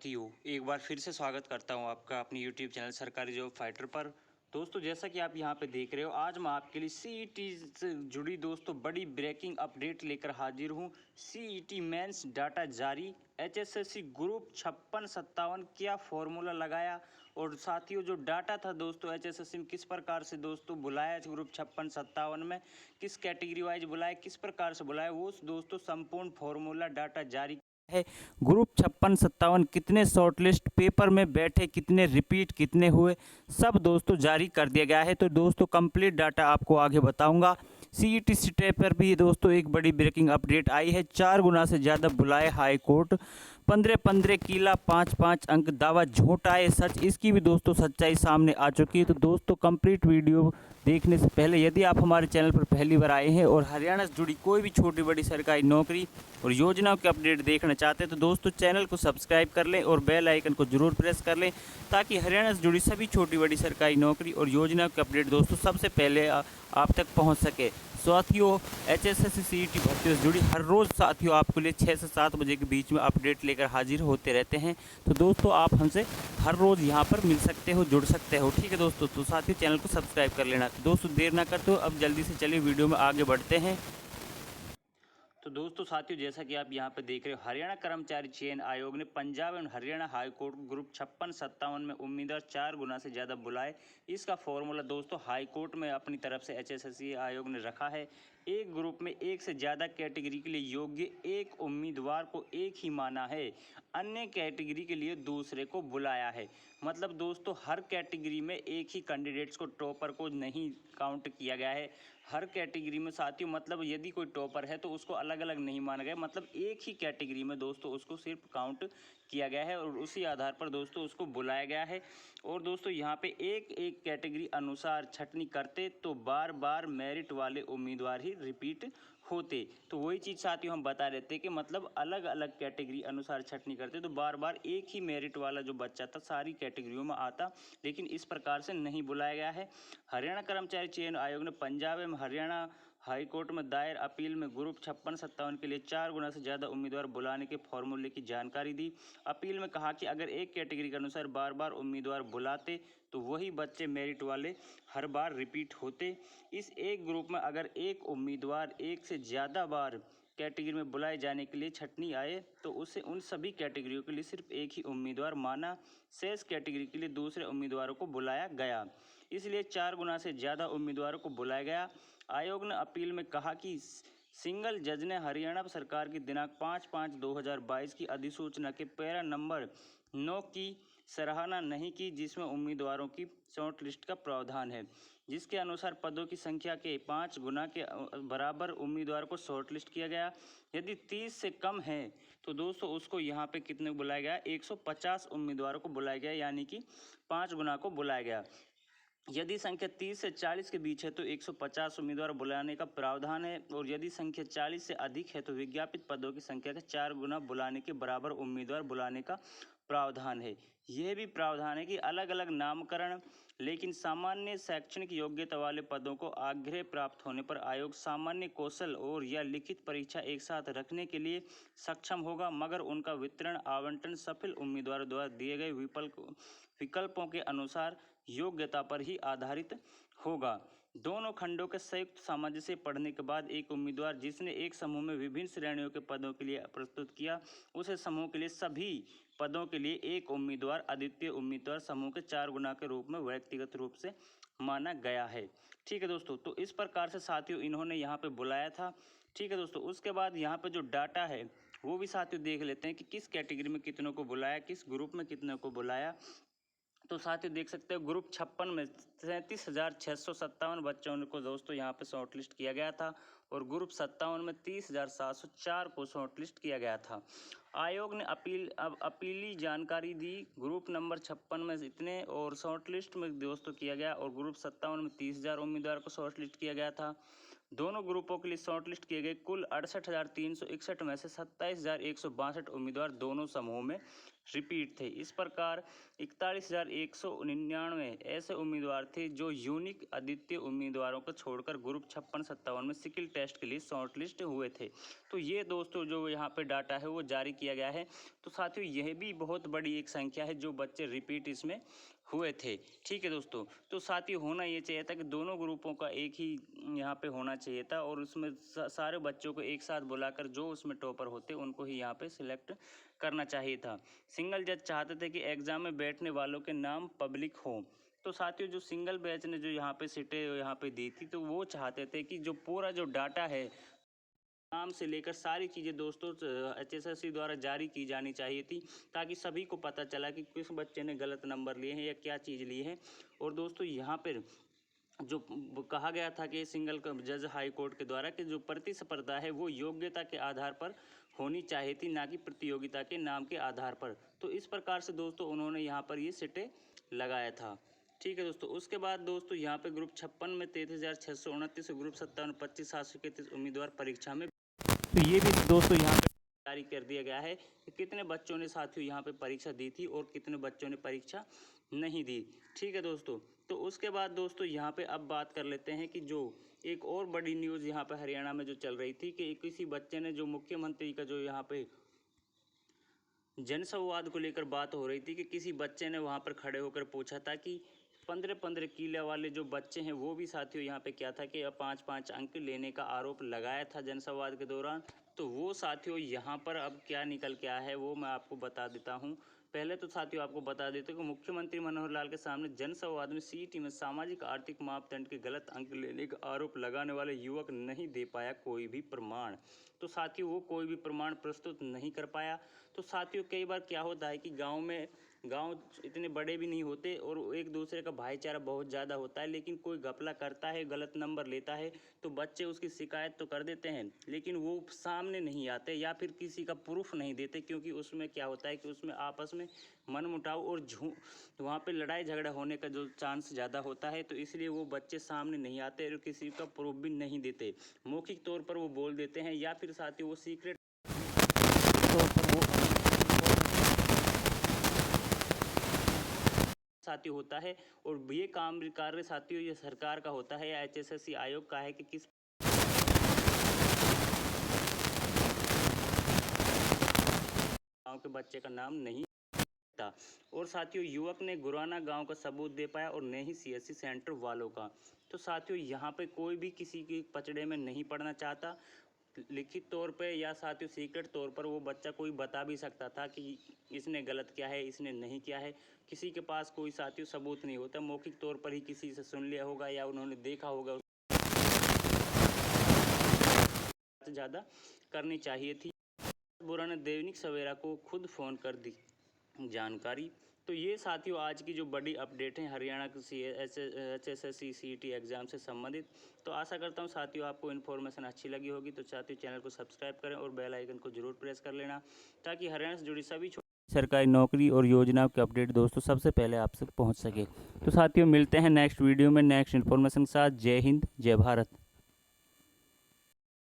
साथियों, एक बार फिर से स्वागत करता हूं आपका अपनी यूट्यूब चैनल सरकारी जॉब फाइटर पर। दोस्तों, जैसा कि आप यहां पे देख रहे हो, आज मैं आपके लिए सीईटी से जुड़ी दोस्तों बड़ी ब्रेकिंग अपडेट लेकर हाजिर हूं। सीईटी मेंस डाटा जारी, एचएसएससी ग्रुप 5657 क्या फॉर्मूला लगाया, और साथियों जो डाटा था दोस्तों एचएसएससी में किस प्रकार से दोस्तों बुलाया, ग्रुप 5657 में किस कैटेगरी वाइज बुलाया, किस प्रकार से बुलाया, वो दोस्तों संपूर्ण फॉर्मूला डाटा जारी है। ग्रुप 5657 कितने शॉर्टलिस्ट पेपर में बैठे, कितने रिपीट कितने हुए, सब दोस्तों जारी कर दिया गया है। तो दोस्तों कंप्लीट डाटा आपको आगे बताऊंगा। सीईटी स्टेप पर भी दोस्तों एक बड़ी ब्रेकिंग अपडेट आई है। 4 गुना से ज़्यादा बुलाए हाई कोर्ट, 15-15 किला 5-5 अंक दावा झूठा है सच, इसकी भी दोस्तों सच्चाई सामने आ चुकी है। तो दोस्तों कंप्लीट वीडियो देखने से पहले यदि आप हमारे चैनल पर पहली बार आए हैं और हरियाणा से जुड़ी कोई भी छोटी बड़ी सरकारी नौकरी और योजनाओं के अपडेट देखना चाहते हैं तो दोस्तों चैनल को सब्सक्राइब कर लें और बेल आइकन को जरूर प्रेस कर लें, ताकि हरियाणा से जुड़ी सभी छोटी बड़ी सरकारी नौकरी और योजनाओं के अपडेट दोस्तों सबसे पहले आप तक पहुंच सके। साथियों, एचएसएससी सीईटी भर्ती से जुड़ी हर रोज़ साथियों आपके लिए 6 से 7 बजे के बीच में अपडेट लेकर हाजिर होते रहते हैं। तो दोस्तों आप हमसे हर रोज़ यहां पर मिल सकते हो, जुड़ सकते हो। ठीक है दोस्तों, तो साथियों चैनल को सब्सक्राइब कर लेना। तो दोस्तों देर ना करते हो, अब जल्दी से चलिए वीडियो में आगे बढ़ते हैं। तो दोस्तों साथियों, जैसा कि आप यहाँ पे देख रहे हो, हरियाणा कर्मचारी चयन आयोग ने पंजाब एवं हरियाणा हाई कोर्ट ग्रुप 5657 में उम्मीदवार 4 गुना से ज़्यादा बुलाए। इसका फॉर्मूला दोस्तों हाई कोर्ट में अपनी तरफ से एचएसएससी आयोग ने रखा है। एक ग्रुप में एक से ज़्यादा कैटेगरी के लिए योग्य एक उम्मीदवार को एक ही माना है, अन्य कैटेगरी के लिए दूसरे को बुलाया है। मतलब दोस्तों हर कैटेगरी में एक ही कैंडिडेट्स को, टॉपर को नहीं काउंट किया गया है। हर कैटेगरी में साथियों, मतलब यदि कोई टॉपर है तो उसको अलग अलग नहीं माना गया, मतलब एक ही कैटेगरी में दोस्तों उसको सिर्फ काउंट किया गया है और उसी आधार पर दोस्तों उसको बुलाया गया है। और दोस्तों यहाँ पे एक एक कैटेगरी अनुसार छटनी करते तो बार बार मेरिट वाले उम्मीदवार ही रिपीट होते। तो वही चीज़ साथियों हम बता रहे थे कि मतलब अलग अलग कैटेगरी अनुसार छटनी करते तो बार बार एक ही मेरिट वाला जो बच्चा था सारी कैटेगरियों में आता, लेकिन इस प्रकार से नहीं बुलाया गया है। हरियाणा कर्मचारी चयन आयोग ने पंजाब एवं हरियाणा हाई कोर्ट में दायर अपील में ग्रुप 5657 के लिए 4 गुना से ज़्यादा उम्मीदवार बुलाने के फॉर्मूले की जानकारी दी। अपील में कहा कि अगर एक कैटेगरी के अनुसार बार बार उम्मीदवार बुलाते तो वही बच्चे मेरिट वाले हर बार रिपीट होते। इस एक ग्रुप में अगर एक उम्मीदवार एक से ज़्यादा बार कैटेगरी में बुलाए जाने के लिए छटनी आए तो उसे उन सभी कैटेगरियों के लिए सिर्फ एक ही उम्मीदवार माना, शेष कैटेगरी के लिए दूसरे उम्मीदवारों को बुलाया गया। इसलिए 4 गुना से ज़्यादा उम्मीदवारों को बुलाया गया। आयोग ने अपील में कहा कि सिंगल जज ने हरियाणा सरकार की दिनांक 5/5/2022 की अधिसूचना के पैरा नंबर 9 की सराहना नहीं की, जिसमें उम्मीदवारों की शॉर्ट लिस्ट का प्रावधान है, जिसके अनुसार पदों की संख्या के 5 गुना के बराबर उम्मीदवार को शॉर्ट लिस्ट किया गया। यदि 30 से कम है तो दोस्तों उसको यहाँ पे कितने बुलाया गया, 150 उम्मीदवारों को बुलाया गया, यानी कि 5 गुना को बुलाया गया। यदि संख्या 30 से 40 के बीच है तो 150 उम्मीदवार बुलाने का प्रावधान है, और यदि संख्या 40 से अधिक है तो विज्ञापित पदों की संख्या के 4 गुना बुलाने के बराबर उम्मीदवार बुलाने का प्रावधान है। यह भी प्रावधान है कि अलग अलग नामकरण, लेकिन सामान्य शैक्षणिक योग्यता वाले पदों को आग्रह प्राप्त होने पर आयोग सामान्य कौशल और या लिखित परीक्षा एक साथ रखने के लिए सक्षम होगा, मगर उनका वितरण आवंटन सफल उम्मीदवारों द्वारा दिए गए विकल्पों के अनुसार योग्यता पर ही आधारित होगा। दोनों खंडों के संयुक्त सामंजस्य पढ़ने के बाद एक उम्मीदवार जिसने एक समूह में विभिन्न श्रेणियों के पदों के लिए प्रस्तुत किया, उसे समूह के लिए सभी पदों के लिए एक उम्मीदवार अद्वितीय उम्मीदवार समूह के 4 गुना के रूप में व्यक्तिगत रूप से माना गया है। ठीक है दोस्तों, तो इस प्रकार से साथियों इन्होंने यहाँ पे बुलाया था। ठीक है दोस्तों, उसके बाद यहाँ पे जो डाटा है वो भी साथियों देख लेते हैं कि किस कैटेगरी में कितनों को बुलाया, किस ग्रुप में कितनों को बुलाया। तो साथियों देख सकते हो ग्रुप 56 में 37,657 बच्चों को दोस्तों यहाँ पे शॉर्ट लिस्ट किया गया था, और ग्रुप 57 में 30,704 को शॉर्ट लिस्ट किया गया था। आयोग ने अपीली जानकारी दी। ग्रुप नंबर 56 में इतने और शॉर्ट लिस्ट में दोस्तों किया गया, और ग्रुप 57 में 30,000 उम्मीदवार को शॉर्ट लिस्ट किया गया था। दोनों ग्रुपों के लिए शॉर्ट लिस्ट किए गए कुल 68,361 में से 27,162 उम्मीदवार दोनों समूहों में रिपीट थे। इस प्रकार 41,199 ऐसे उम्मीदवार थे जो यूनिक अद्वितीय उम्मीदवारों को छोड़कर ग्रुप 56-57 में स्किल टेस्ट के लिए शॉर्टलिस्ट हुए थे। तो ये दोस्तों जो यहाँ पे डाटा है वो जारी किया गया है। तो साथियों यह भी बहुत बड़ी एक संख्या है जो बच्चे रिपीट इसमें हुए थे। ठीक है दोस्तों, तो साथियों होना ये चाहिए था कि दोनों ग्रुपों का एक ही यहाँ पे होना चाहिए था और उसमें सारे बच्चों को एक साथ बुलाकर जो उसमें टॉपर होते उनको ही यहाँ पे सिलेक्ट करना चाहिए था। सिंगल जज चाहते थे कि एग्जाम में बैठने वालों के नाम पब्लिक हों। तो साथियों जो सिंगल बैच ने जो यहाँ पे सीटें यहाँ पे दी थी तो वो चाहते थे कि जो पूरा जो डाटा है नाम से लेकर सारी चीज़ें दोस्तों HSSC द्वारा जारी की जानी चाहिए थी, ताकि सभी को पता चला कि किस बच्चे ने गलत नंबर लिए हैं या क्या चीज़ ली है। और दोस्तों यहाँ पर जो कहा गया था कि सिंगल जज हाई कोर्ट के द्वारा कि जो प्रतिस्पर्धा है वो योग्यता के आधार पर होनी चाहिए थी, ना कि प्रतियोगिता के नाम के आधार पर। तो इस प्रकार से दोस्तों उन्होंने यहाँ पर ये सीटें लगाया था। ठीक है दोस्तों, उसके बाद दोस्तों यहाँ पे ग्रुप 56 में 33,629, ग्रुप 57 में 25,731 उम्मीदवार परीक्षा में। तो ये भी दोस्तों यहाँ पे जारी कर दिया गया है कि कितने बच्चों ने साथियों यहाँ पे परीक्षा दी थी और कितने बच्चों ने परीक्षा नहीं दी। ठीक है दोस्तों, तो उसके बाद दोस्तों यहाँ पे अब बात कर लेते हैं कि जो एक और बड़ी न्यूज़ यहाँ पे हरियाणा में जो चल रही थी कि किसी बच्चे ने जो मुख्यमंत्री का जो यहाँ पे जनसंवाद को लेकर बात हो रही थी कि किसी बच्चे ने वहाँ पर खड़े होकर पूछा था कि 15-15 किलो वाले जो बच्चे हैं वो भी साथियों यहाँ पे क्या था कि 5-5 अंक लेने का आरोप लगाया था जनसंवाद के दौरान। तो वो साथियों यहाँ पर अब क्या निकल के आया है वो मैं आपको बता देता हूँ। पहले तो साथियों आपको बता देते कि मुख्यमंत्री मनोहर लाल के सामने जनसंवाद में CET में सामाजिक आर्थिक मापदंड के गलत अंक लेने का आरोप लगाने वाले युवक नहीं दे पाया कोई भी प्रमाण। तो साथियों वो कोई भी प्रमाण प्रस्तुत नहीं कर पाया। तो साथियों कई बार क्या होता है कि गांव इतने बड़े भी नहीं होते और एक दूसरे का भाईचारा बहुत ज़्यादा होता है, लेकिन कोई घपला करता है, गलत नंबर लेता है तो बच्चे उसकी शिकायत तो कर देते हैं, लेकिन वो सामने नहीं आते या फिर किसी का प्रूफ नहीं देते, क्योंकि उसमें क्या होता है कि उसमें आपस में मनमुटाव और वहाँ पे लड़ाई झगड़ा होने का जो चांस ज़्यादा होता है। तो इसलिए वो बच्चे सामने नहीं आते और किसी का प्रूफ भी नहीं देते, मौखिक तौर पर वो बोल देते हैं या फिर साथियों वो सीक्रेट तौर पर वो साथियों होता है। और ये कार्य साथियों ये सरकार का होता है या HSSC आयोग का है कि किस गांव के बच्चे का नाम नहीं था। और साथियों युवक ने गुराना गांव का सबूत दे पाया और न ही CSC सेंटर वालों का। तो साथियों यहाँ पे कोई भी किसी के पचड़े में नहीं पड़ना चाहता। लिखित तौर पे या साथियों सीक्रेट तौर पर वो बच्चा कोई बता भी सकता था कि इसने गलत किया है, इसने नहीं किया है। किसी के पास कोई साथियों सबूत नहीं होता, मौखिक तौर पर ही किसी से सुन लिया होगा या उन्होंने देखा होगा। ज़्यादा करनी चाहिए थी। बुरा ने दैनिक सवेरा को खुद फ़ोन कर दी जानकारी। तो ये साथियों आज की जो बड़ी अपडेट है हरियाणा की HSSC CET एग्ज़ाम से संबंधित। तो आशा करता हूँ साथियों आपको इन्फॉर्मेशन अच्छी लगी होगी। तो साथियों चैनल को सब्सक्राइब करें और बेल आइकन को जरूर प्रेस कर लेना, ताकि हरियाणा से जुड़ी सभी सरकारी नौकरी और योजनाओं के अपडेट दोस्तों सबसे पहले आप तक पहुँच सके। तो साथियों मिलते हैं नेक्स्ट वीडियो में नेक्स्ट इन्फॉर्मेशन के साथ। जय हिंद, जय भारत।